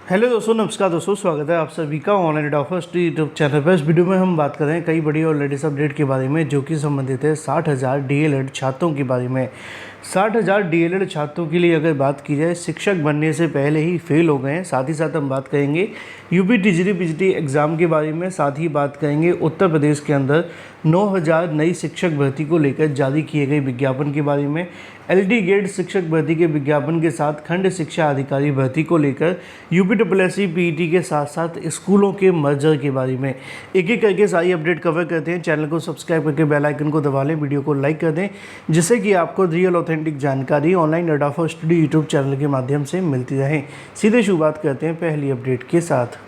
Hello दोस्तों, नमस्कार दोस्तों, स्वागत है आप सभी का ऑनलाइन एडॉफर्स यूट्यूब चैनल पर। इस वीडियो में हम बात कर रहे हैं कई बड़ी और लेटेस्ट अपडेट के बारे में जो कि संबंधित है 60,000 डीएलएड छात्रों के बारे में। 60,000 डीएलएड छात्रों के लिए अगर बात की जाए, शिक्षक बनने से पहले ही फेल हो गए हैं। साथ ही साथ हम बात करेंगे यूपी टीजीटी पीजीटी एग्ज़ाम के बारे में। साथ ही बात करेंगे उत्तर प्रदेश के अंदर 9,000 नई शिक्षक भर्ती को लेकर जारी किए गए विज्ञापन के बारे में। एलटी गेट शिक्षक भर्ती के विज्ञापन के साथ खंड शिक्षा अधिकारी भर्ती को लेकर यूपीएससी पीईटी के साथ साथ स्कूलों के मर्जर के बारे में एक एक करके सारी अपडेट कवर करते हैं। चैनल को सब्सक्राइब करके बेल आइकन को दबा लें, वीडियो को लाइक कर दें, जिससे कि आपको रियल ऑथेंटिक जानकारी ऑनलाइन एडॉफर्स स्टडी यूट्यूब चैनल के माध्यम से मिलती रहे। सीधे शुरुआत करते हैं पहली अपडेट के साथ।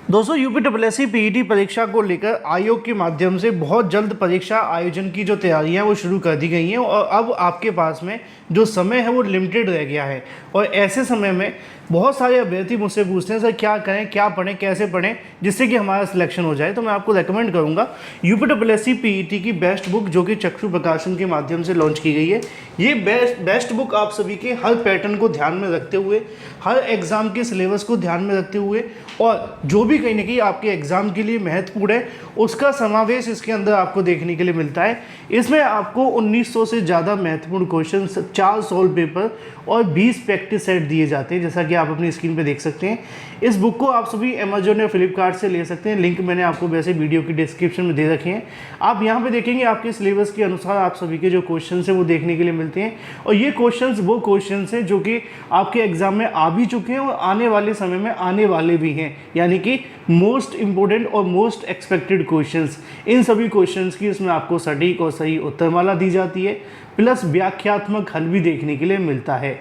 दोस्तों, यूपीएससी पीईटी परीक्षा को लेकर आयोग के माध्यम से बहुत जल्द परीक्षा आयोजन की जो तैयारियां वो शुरू कर दी गई हैं और अब आपके पास में जो समय है वो लिमिटेड रह गया है। और ऐसे समय में बहुत सारे अभ्यर्थी मुझसे पूछते हैं, सर क्या करें, क्या पढ़ें, कैसे पढ़ें जिससे कि हमारा सिलेक्शन हो जाए। तो मैं आपको रेकमेंड करूंगा यूपीएससी पीईटी की बेस्ट बुक जो कि चक्षु प्रकाशन के माध्यम से लॉन्च की गई है। ये बेस्ट बुक आप सभी के हर पैटर्न को ध्यान में रखते हुए, हर एग्ज़ाम के सिलेबस को ध्यान में रखते हुए और जो भी कहीं ना कहीं आपके एग्ज़ाम के लिए महत्वपूर्ण है उसका समावेश इसके अंदर आपको देखने के लिए मिलता है। इसमें आपको 1900 से ज़्यादा महत्वपूर्ण क्वेश्चन, 4 सॉल्व पेपर और 20 प्रैक्टिस सेट दिए जाते हैं, जैसा कि आप अपनी स्क्रीन पे देख सकते हैं। इस बुक को आप सभी अमेजोन या फ्लिपकार्ट से ले सकते हैं। लिंक मैंने आपको वैसे वीडियो की डिस्क्रिप्शन में दे रखे हैं। आप यहाँ पे देखेंगे आपके सिलेबस के अनुसार आप सभी के जो क्वेश्चन हैं वो देखने के लिए मिलते हैं। और ये क्वेश्चन वो क्वेश्चन हैं जो कि आपके एग्जाम में आ भी चुके हैं और आने वाले समय में आने वाले भी हैं, यानी कि मोस्ट इंपोर्टेंट और मोस्ट एक्सपेक्टेड क्वेश्चंस। इन सभी क्वेश्चंस की इसमें आपको सटीक और सही उत्तरमाला दी जाती है, प्लस व्याख्यात्मक हल भी देखने के लिए मिलता है।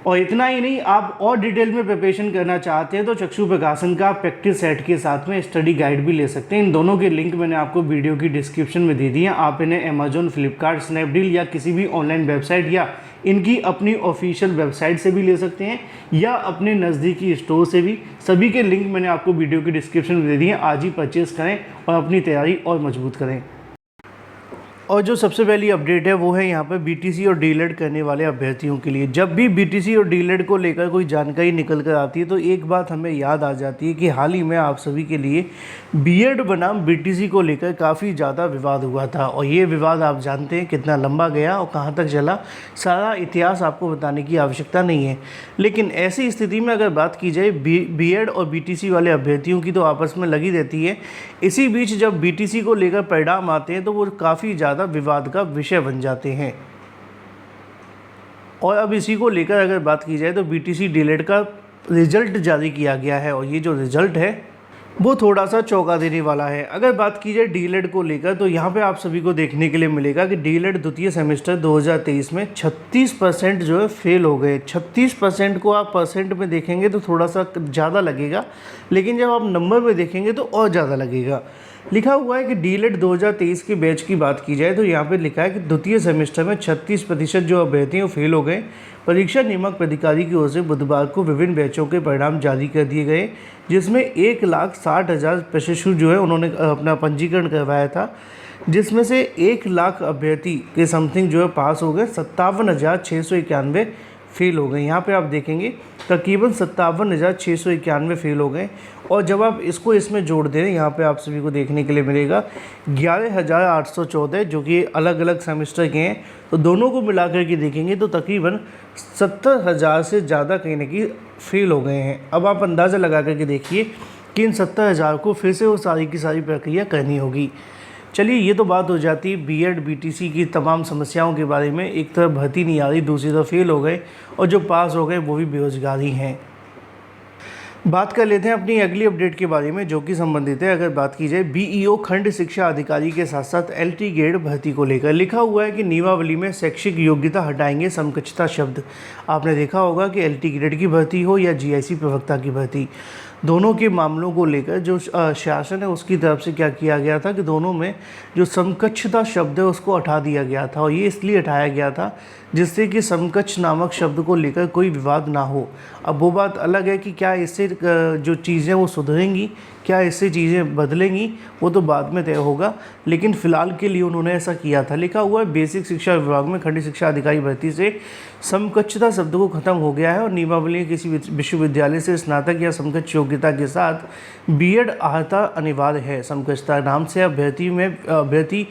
और इतना ही नहीं, आप और डिटेल में प्रिपरेशन करना चाहते हैं तो चक्षु प्रकाशन का प्रैक्टिस सेट के साथ में स्टडी गाइड भी ले सकते हैं। इन दोनों के लिंक मैंने आपको वीडियो की डिस्क्रिप्शन में दे दी है। आप इन्हें अमेजोन, फ्लिपकार्ट, स्नैपडील या किसी भी ऑनलाइन वेबसाइट या इनकी अपनी ऑफिशियल वेबसाइट से भी ले सकते हैं या अपने नज़दीकी स्टोर से भी। सभी के लिंक मैंने आपको वीडियो की डिस्क्रिप्शन में दे दी है। आज ही परचेज़ करें और अपनी तैयारी और मजबूत करें। और जो सबसे पहली अपडेट है वो है यहाँ पर बीटीसी और डीएलएड करने वाले अभ्यर्थियों के लिए। जब भी बीटीसी और डीएलएड को लेकर कोई जानकारी निकल कर आती है तो एक बात हमें याद आ जाती है कि हाल ही में आप सभी के लिए बीएड बनाम बीटीसी को लेकर काफ़ी ज़्यादा विवाद हुआ था। और ये विवाद आप जानते हैं कितना लंबा गया और कहाँ तक चला, सारा इतिहास आपको बताने की आवश्यकता नहीं है। लेकिन ऐसी स्थिति में अगर बात की जाए बीएड और बीटीसी वाले अभ्यर्थियों की तो आपस में लगी रहती है। इसी बीच जब बीटीसी को लेकर परिणाम आते हैं तो वो काफ़ी ज़्यादा विवाद का विषय बन जाते हैं। और अब इसी को लेकर अगर बात की जाए तो बीटीसी डीएलएड का रिजल्ट जारी किया गया है और ये जो रिजल्ट है वो थोड़ा सा चौंका देने वाला है। अगर बात की जाए डीएलएड को लेकर तो यहाँ पे आप सभी को देखने के लिए मिलेगा कि डीएलएड द्वितीय सेमेस्टर 2023 में 36% जो है फेल हो गए। 36% को आप परसेंट में देखेंगे तो थोड़ा सा ज़्यादा लगेगा, लेकिन जब आप नंबर में देखेंगे तो और ज़्यादा लगेगा। लिखा हुआ है कि डीएलएड 2023 के बैच की बात की जाए तो यहाँ पे लिखा है कि द्वितीय सेमेस्टर में 36% जो अभ्यर्थी हैं वो फेल हो गए। परीक्षा नियामक प्राधिकारी की ओर से बुधवार को विभिन्न बैचों के परिणाम जारी कर दिए गए, जिसमें 1,60,000 प्रशिक्षु जो है उन्होंने अपना पंजीकरण करवाया था, जिसमें से 1,00,000 अभ्यर्थी के समथिंग जो है पास हो गए। 57,691 फेल हो गए। यहाँ पे आप देखेंगे तकरीबन 57,691 फेल हो गए। और जब आप इसको इसमें जोड़ दें, यहाँ पे आप सभी को देखने के लिए मिलेगा 11,814 जो कि अलग अलग सेमेस्टर के हैं। तो दोनों को मिलाकर के देखेंगे तो तकरीबन 70,000 से ज़्यादा कहीं ना कहीं फेल हो गए हैं। अब आप अंदाज़ा लगा करके देखिए कि इन 70,000 को फिर से वो सारी की सारी प्रक्रिया करनी होगी। चलिए, ये तो बात हो जाती है बीएड बीटीसी की तमाम समस्याओं के बारे में। एक तरफ भर्ती नहीं आ रही, दूसरी तरफ फेल हो गए और जो पास हो गए वो भी बेरोजगार ही हैं। बात कर लेते हैं अपनी अगली अपडेट के बारे में जो कि संबंधित है, अगर बात की जाए बीईओ खंड शिक्षा अधिकारी के साथ साथ एलटी गेट भर्ती को लेकर। लिखा हुआ है कि नियमावली में शैक्षिक योग्यता हटाएंगे समकक्षता शब्द। आपने देखा होगा कि एलटी गेट की भर्ती हो या जीआईसी प्रवक्ता की भर्ती, दोनों के मामलों को लेकर जो शासन है उसकी तरफ से क्या किया गया था कि दोनों में जो समकक्षता शब्द है उसको हटा दिया गया था। और ये इसलिए हटाया गया था जिससे कि समकक्ष नामक शब्द को लेकर कोई विवाद ना हो। अब वो बात अलग है कि क्या इससे जो चीज़ें वो सुधरेंगी, क्या इससे चीज़ें बदलेंगी, वो तो बाद में तय होगा। लेकिन फ़िलहाल के लिए उन्होंने ऐसा किया था। लिखा हुआ है बेसिक शिक्षा विभाग में खंड शिक्षा अधिकारी भर्ती से समकक्षता शब्द को खत्म हो गया है और नियमावली किसी विश्वविद्यालय से स्नातक या समकक्ष योग्यता के साथ बीएड अर्हता अनिवार्य है। समकक्षता नाम से अभ्यर्थी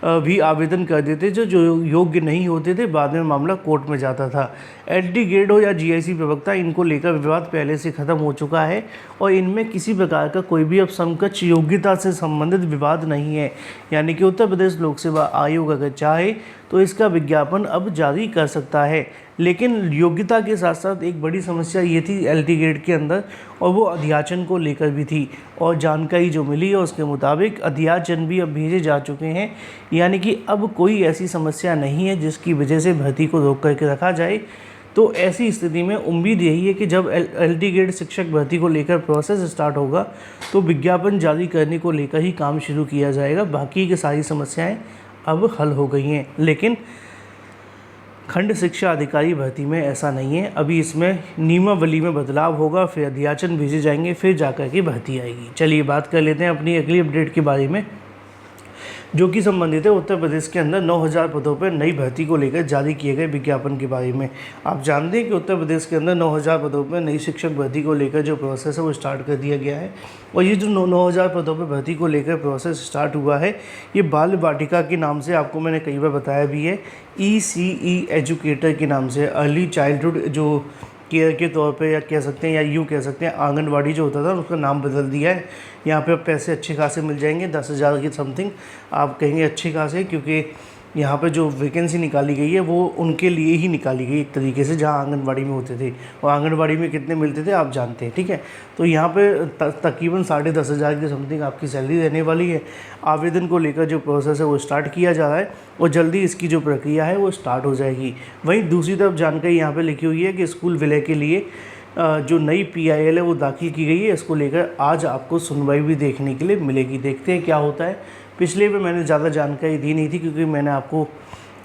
भी आवेदन कर देते जो योग्य नहीं होते थे। बाद में मामला कोर्ट में जाता था। एलटी ग्रेड हो या जीआईसी प्रवक्ता, इनको लेकर विवाद पहले से खत्म हो चुका है और इनमें किसी प्रकार का कोई भी अब समकक्ष योग्यता से संबंधित विवाद नहीं है। यानी कि उत्तर प्रदेश लोक सेवा आयोग अगर चाहे तो इसका विज्ञापन अब जारी कर सकता है। लेकिन योग्यता के साथ साथ एक बड़ी समस्या ये थी एलटी ग्रेड के अंदर, और वो अध्याचन को लेकर भी थी। और जानकारी जो मिली है उसके मुताबिक अध्याचन भी अब भेजे जा चुके हैं। यानी कि अब कोई ऐसी समस्या नहीं है जिसकी वजह से भर्ती को रोक करके रखा जाए। तो ऐसी स्थिति में उम्मीद यही है कि जब एलटी ग्रेड शिक्षक भर्ती को लेकर प्रोसेस स्टार्ट होगा तो विज्ञापन जारी करने को लेकर ही काम शुरू किया जाएगा। बाकी की सारी समस्याएं अब हल हो गई हैं। लेकिन खंड शिक्षा अधिकारी भर्ती में ऐसा नहीं है। अभी इसमें नियमावली में बदलाव होगा, फिर अध्याचन भेजे जाएंगे, फिर जाकर के भर्ती आएगी। चलिए बात कर लेते हैं अपनी अगली अपडेट के बारे में, जो कि संबंधित है उत्तर प्रदेश के अंदर 9000 पदों पर नई भर्ती को लेकर जारी किए गए विज्ञापन के बारे में। आप जानते हैं कि उत्तर प्रदेश के अंदर 9000 पदों पर नई शिक्षक भर्ती को लेकर जो प्रोसेस है वो स्टार्ट कर दिया गया है। और ये जो 9000 पदों पर भर्ती को लेकर प्रोसेस स्टार्ट हुआ है, ये बाल वाटिका के नाम से आपको मैंने कई बार बताया भी है, ECE एजुकेटर के नाम से, अर्ली चाइल्डहुड जो केयर के तौर पे या कह सकते हैं, या यूँ कह सकते हैं आंगनवाड़ी जो होता था उसका नाम बदल दिया है। यहाँ पे अब पैसे अच्छे खासे मिल जाएंगे, 10,000 की समथिंग। आप कहेंगे अच्छे खासे, क्योंकि यहाँ पे जो वैकेंसी निकाली गई है वो उनके लिए ही निकाली गई एक तरीके से, जहाँ आंगनवाड़ी में होते थे। और आंगनवाड़ी में कितने मिलते थे आप जानते हैं, ठीक है। तो यहाँ पे तकरीबन 10,500 की समथिंग आपकी सैलरी रहने वाली है। आवेदन को लेकर जो प्रोसेस है वो स्टार्ट किया जा रहा है और जल्दी इसकी जो प्रक्रिया है वो स्टार्ट हो जाएगी। वहीं दूसरी तरफ जानकारी यहाँ पर लिखी हुई है कि स्कूल विलय के लिए जो नई PIL है वो दाखिल की गई है। इसको लेकर आज आपको सुनवाई भी देखने के लिए मिलेगी। देखते हैं क्या होता है। पिछले में मैंने ज़्यादा जानकारी दी नहीं थी, क्योंकि मैंने आपको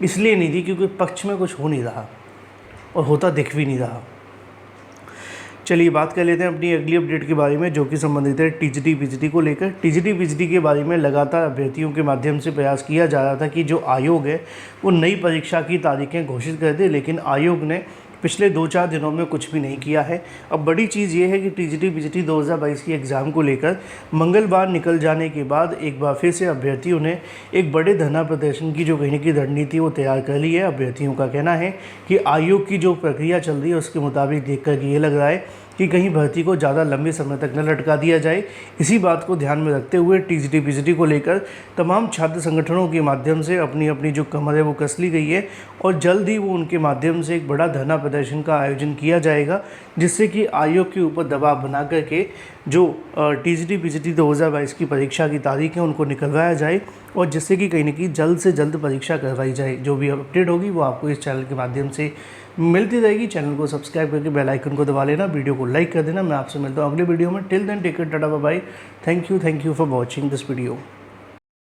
इसलिए नहीं दी क्योंकि पक्ष में कुछ हो नहीं रहा और होता दिख भी नहीं रहा। चलिए बात कर लेते हैं अपनी अगली अपडेट के बारे में, जो कि संबंधित है TGT PGT को लेकर। TGT PGT के बारे में लगातार अभ्यर्थियों के माध्यम से प्रयास किया जा रहा था कि जो आयोग है वो नई परीक्षा की तारीखें घोषित कर दे, लेकिन आयोग ने पिछले 2-4 दिनों में कुछ भी नहीं किया है। अब बड़ी चीज़ ये है कि TGT PGT 2022 की एग्ज़ाम को लेकर मंगलवार निकल जाने के बाद एक बार फिर से अभ्यर्थियों ने एक बड़े धरना प्रदर्शन की जो कहने की रणनीति वो तैयार कर ली है। अभ्यर्थियों का कहना है कि आयोग की जो प्रक्रिया चल रही है उसके मुताबिक देख कर ये लग रहा है कि कहीं भर्ती को ज़्यादा लंबे समय तक न लटका दिया जाए। इसी बात को ध्यान में रखते हुए TGT PGT को लेकर तमाम छात्र संगठनों के माध्यम से अपनी अपनी जो कमर है वो कस ली गई है और जल्द ही वो उनके माध्यम से एक बड़ा धरना प्रदर्शन का आयोजन किया जाएगा, जिससे कि आयोग के ऊपर दबाव बना करके जो TGT PGT 2022 की परीक्षा की तारीख है उनको निकलवाया जाए और जिससे कि कहीं न कहीं जल्द से जल्द परीक्षा करवाई जाए। जो भी अपडेट होगी वो आपको इस चैनल के माध्यम से मिलती रहेगी। चैनल को सब्सक्राइब करके बेल आइकन को दबा लेना, वीडियो को लाइक कर देना। मैं आपसे मिलता हूँ अगले वीडियो में। Till then take care, tata bye bye. Thank you for watching this video.